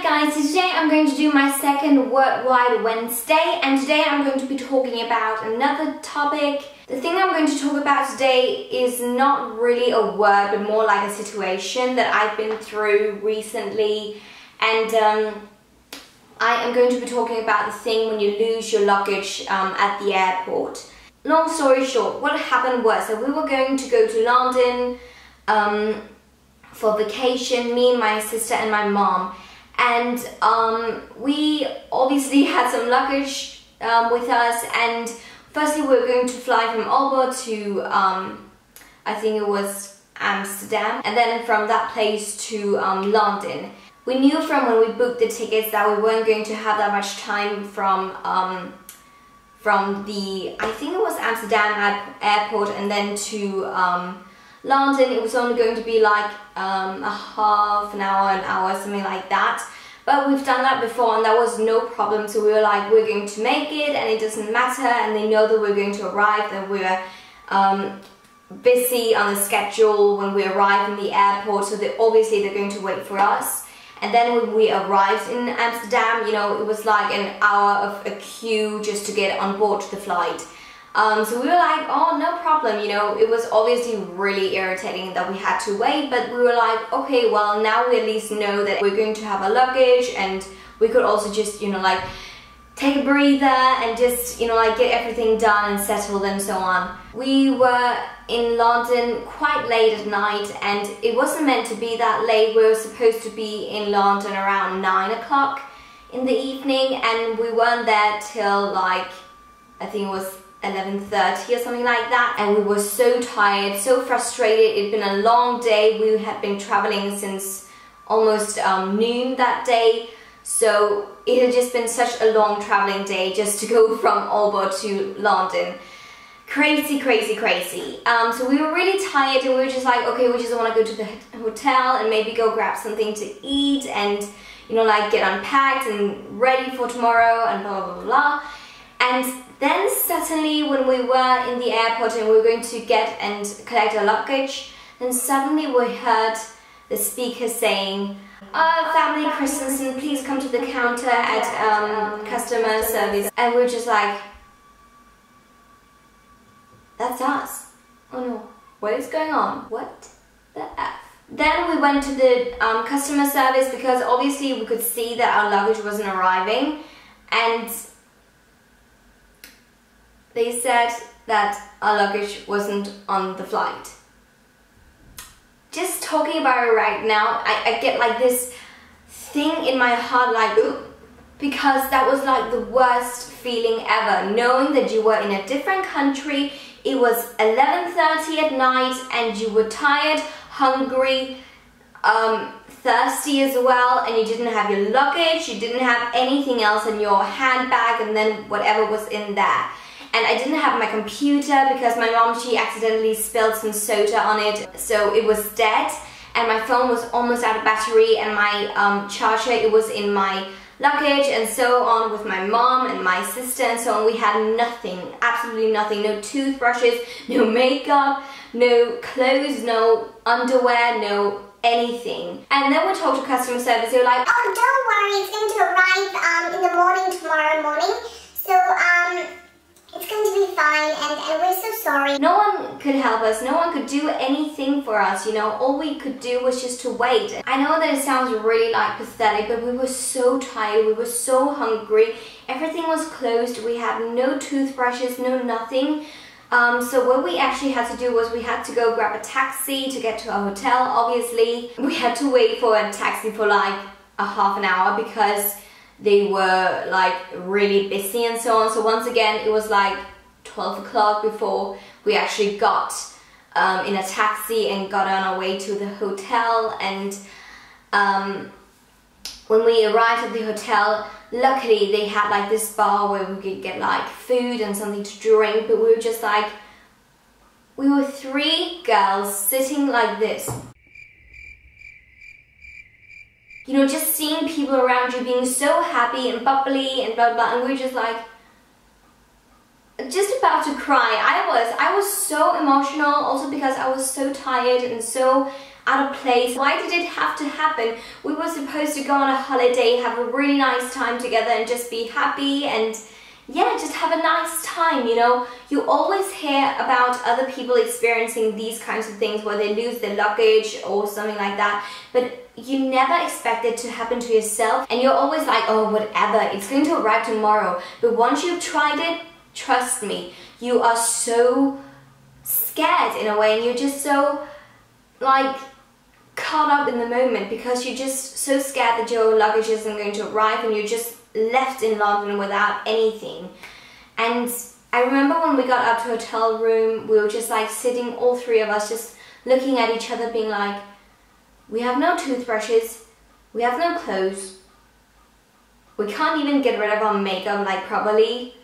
Hi guys, today I'm going to do my second Wordwide Wednesday, and today I'm going to be talking about another topic. The thing I'm going to talk about today is not really a word, but more like a situation that I've been through recently, and I am going to be talking about the thing when you lose your luggage at the airport. Long story short, what happened was that we were going to go to London for vacation, me, my sister and my mom. And we obviously had some luggage with us, and firstly we were going to fly from Hors to, I think it was Amsterdam, and then from that place to London. We knew from when we booked the tickets that we weren't going to have that much time from the, I think it was Amsterdam airport, and then to London. It was only going to be like a half an hour, something like that. But we've done that before and that was no problem, so we were like, we're going to make it and it doesn't matter, and they know that we're going to arrive, that we're busy on the schedule when we arrive in the airport, so obviously they're going to wait for us. And then when we arrived in Amsterdam, you know, it was like an hour of a queue just to get on board the flight. So we were like, oh, no problem, you know. It was obviously really irritating that we had to wait, but we were like, okay, well, now we at least know that we're going to have our luggage, and we could also just, you know, like, take a breather and just, you know, like, get everything done and settled and so on. We were in London quite late at night, and it wasn't meant to be that late. We were supposed to be in London around 9 o'clock in the evening, and we weren't there till, like, I think it was 11:30 or something like that, and we were so tired, so frustrated. It'd been a long day. We had been traveling since almost noon that day, so it had just been such a long traveling day just to go from Hors to London. Crazy. So we were really tired, and we were just like, okay, we just want to go to the hotel and maybe go grab something to eat and, you know, like, get unpacked and ready for tomorrow and blah blah blah blah. And then suddenly, when we were in the airport and we were going to get and collect our luggage, then suddenly we heard the speaker saying, family Christensen, please come to the counter at customer service. And we were just like, that's us. Oh no, what is going on? What the F? Then we went to the customer service, because obviously we could see that our luggage wasn't arriving, and they said that our luggage wasn't on the flight. Just talking about it right now, I get like this thing in my heart, like, ooh, because that was like the worst feeling ever, knowing that you were in a different country. It was 11:30 at night and you were tired, hungry, thirsty as well, and you didn't have your luggage, you didn't have anything else in your handbag, and then whatever was in there. And I didn't have my computer because my mom, she accidentally spilled some soda on it, so it was dead. And my phone was almost out of battery, and my charger, it was in my luggage, and so on, with my mom and my sister and so on. We had nothing, absolutely nothing. No toothbrushes, no makeup, no clothes, no underwear, no anything. And then we talked to customer service. They were like, oh, don't worry, it's going to arrive in the morning tomorrow morning. So, it's going to be fine, and we're so sorry. No one could help us, no one could do anything for us, you know. All we could do was just to wait. I know that it sounds really like pathetic, but we were so tired, we were so hungry, everything was closed, we had no toothbrushes, no nothing. So what we actually had to do was we had to go grab a taxi to get to our hotel. Obviously, we had to wait for a taxi for like a half an hour because they were like really busy and so on. So once again, it was like 12 o'clock before we actually got in a taxi and got on our way to the hotel. And when we arrived at the hotel, luckily they had like this bar where we could get like food and something to drink, but we were just like, we were 3 girls sitting like this. You know, just seeing people around you being so happy and bubbly and blah blah, and we're just like, just about to cry. I was so emotional, also because I was so tired and so out of place. Why did it have to happen? We were supposed to go on a holiday, have a really nice time together and just be happy and yeah, just have a nice time, you know. You always hear about other people experiencing these kinds of things where they lose their luggage or something like that, but you never expect it to happen to yourself, and you're always like, oh, whatever, it's going to arrive tomorrow. But once you've tried it, trust me, you are so scared in a way, and you're just so like caught up in the moment because you're just so scared that your luggage isn't going to arrive and you're just left in London without anything. And I remember when we got up to hotel room, we were just like sitting, all three of us, just looking at each other being like, we have no toothbrushes, we have no clothes, we can't even get rid of our makeup like properly,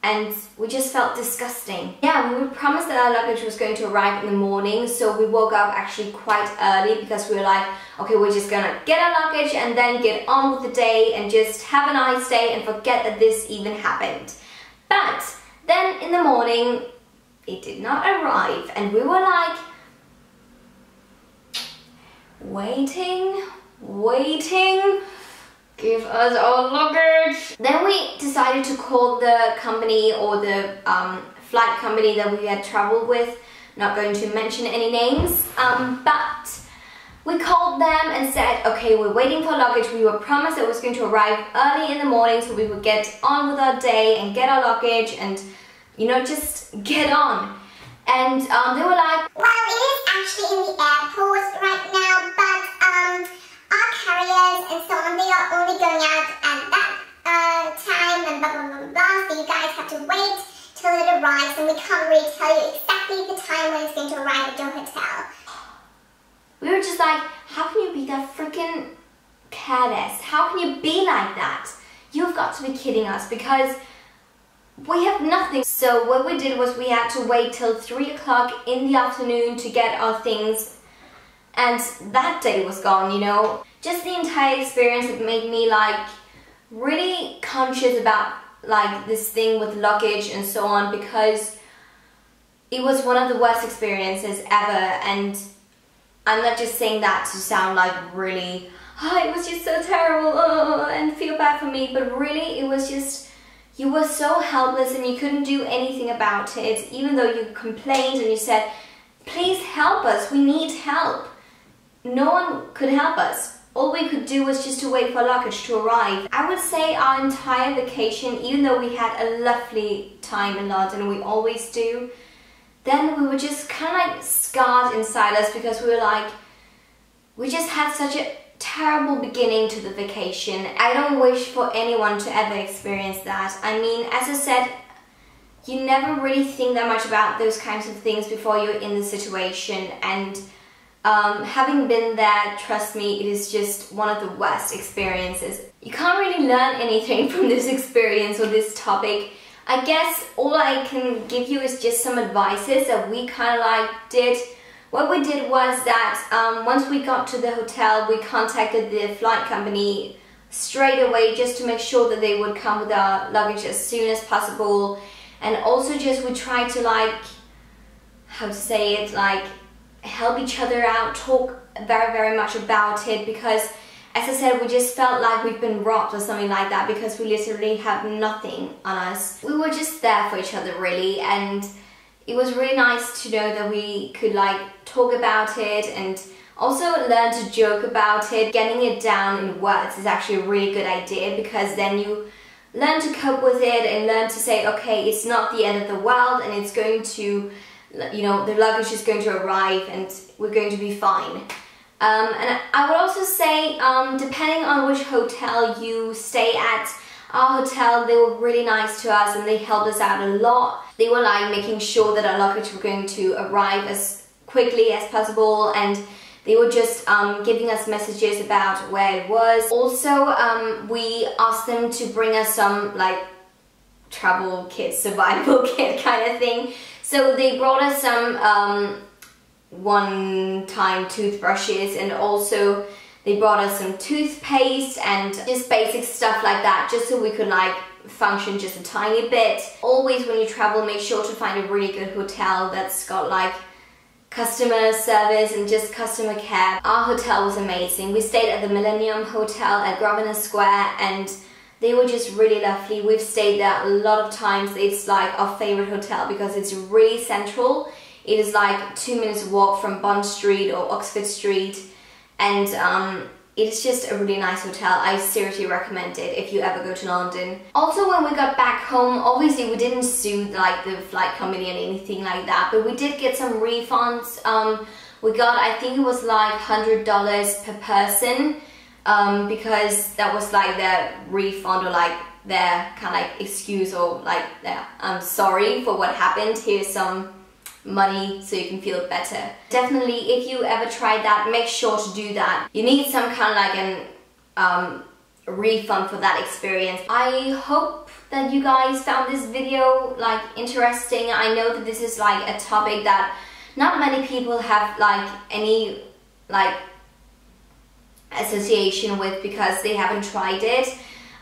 and we just felt disgusting. Yeah, we were promised that our luggage was going to arrive in the morning, so we woke up actually quite early because we were like, okay, we're just gonna get our luggage and then get on with the day and just have a nice day and forget that this even happened. But then in the morning, it did not arrive, and we were like, waiting, give us our luggage. Then we decided to call the company or the flight company that we had traveled with. Not going to mention any names, but we called them and said, okay, we're waiting for luggage. We were promised it was going to arrive early in the morning so we would get on with our day and get our luggage and, you know, just get on. And they were like, well, it is actually in the airport right now, but our carriers and so on, they are only going out at that time and blah, blah, blah, blah, so you guys have to wait till it arrives, and we can't really tell you exactly the time when it's going to arrive at your hotel. We were just like, how can you be that freaking careless? How can you be like that? You've got to be kidding us, because we have nothing. So what we did was we had to wait till 3 o'clock in the afternoon to get our things, and that day was gone, you know. Just the entire experience, it made me like really conscious about like this thing with luggage and so on, because it was one of the worst experiences ever. And I'm not just saying that to sound like really, oh, it was just so terrible, and feel bad for me, but really it was just, you were so helpless and you couldn't do anything about it, even though you complained and you said, please help us, we need help. No one could help us. All we could do was just to wait for luggage to arrive. I would say our entire vacation, even though we had a lovely time in London, we always do, then we were just kind of like scarred inside us, because we were like, we just had such a terrible beginning to the vacation. I don't wish for anyone to ever experience that. I mean, as I said, you never really think that much about those kinds of things before you're in the situation, and having been there, trust me, it is just one of the worst experiences. You can't really learn anything from this experience or this topic. I guess all I can give you is just some advices that we kind of like did. What we did was that once we got to the hotel, we contacted the flight company straight away just to make sure that they would come with our luggage as soon as possible. And also just we tried to like, how to say it, like help each other out, talk very, very much about it, because as I said, we just felt like we've been robbed or something like that, because we literally had nothing on us. We were just there for each other really, and it was really nice to know that we could like talk about it and also learn to joke about it. Getting it down in words is actually a really good idea, because then you learn to cope with it and learn to say, okay, it's not the end of the world, and it's going to, you know, the luggage is going to arrive and we're going to be fine. And I would also say, depending on which hotel you stay at, our hotel, they were really nice to us and they helped us out a lot. They were like making sure that our luggage were going to arrive as quickly as possible, and they were just giving us messages about where it was. Also, we asked them to bring us some like travel kit, survival kit kind of thing. So they brought us some one-time toothbrushes, and also they brought us some toothpaste and just basic stuff like that, just so we could like function just a tiny bit. Always when you travel, make sure to find a really good hotel that's got like customer service and just customer care. Our hotel was amazing. We stayed at the Millennium Hotel at Grosvenor Square and they were just really lovely. We've stayed there a lot of times. It's like our favorite hotel because it's really central. It is like 2 minutes walk from Bond Street or Oxford Street, and it's just a really nice hotel. I seriously recommend it if you ever go to London. Also, when we got back home, obviously we didn't sue like the flight company and anything like that, but we did get some refunds. We got, I think it was like $100 per person, because that was like their refund or like their kind of like excuse or like their I'm sorry for what happened, here's some money so you can feel better. Definitely, if you ever tried that, make sure to do that. You need some kind of like an refund for that experience. I hope that you guys found this video like interesting. I know that this is like a topic that not many people have like any like association with because they haven't tried it.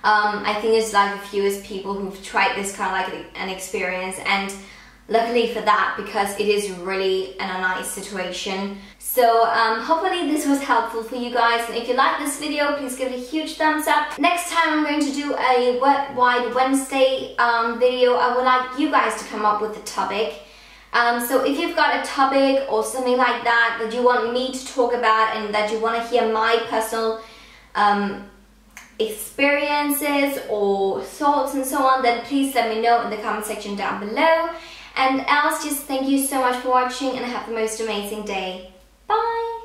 I think it's like the fewest people who've tried this kind of like an experience, and luckily for that, because it is really a nice situation. So hopefully this was helpful for you guys, and if you like this video, please give it a huge thumbs up. Next time I'm going to do a Wordwide Wednesday video. I would like you guys to come up with a topic. So if you've got a topic or something like that that you want me to talk about and that you want to hear my personal experiences or thoughts and so on, then please let me know in the comment section down below. And else, just thank you so much for watching and have the most amazing day. Bye!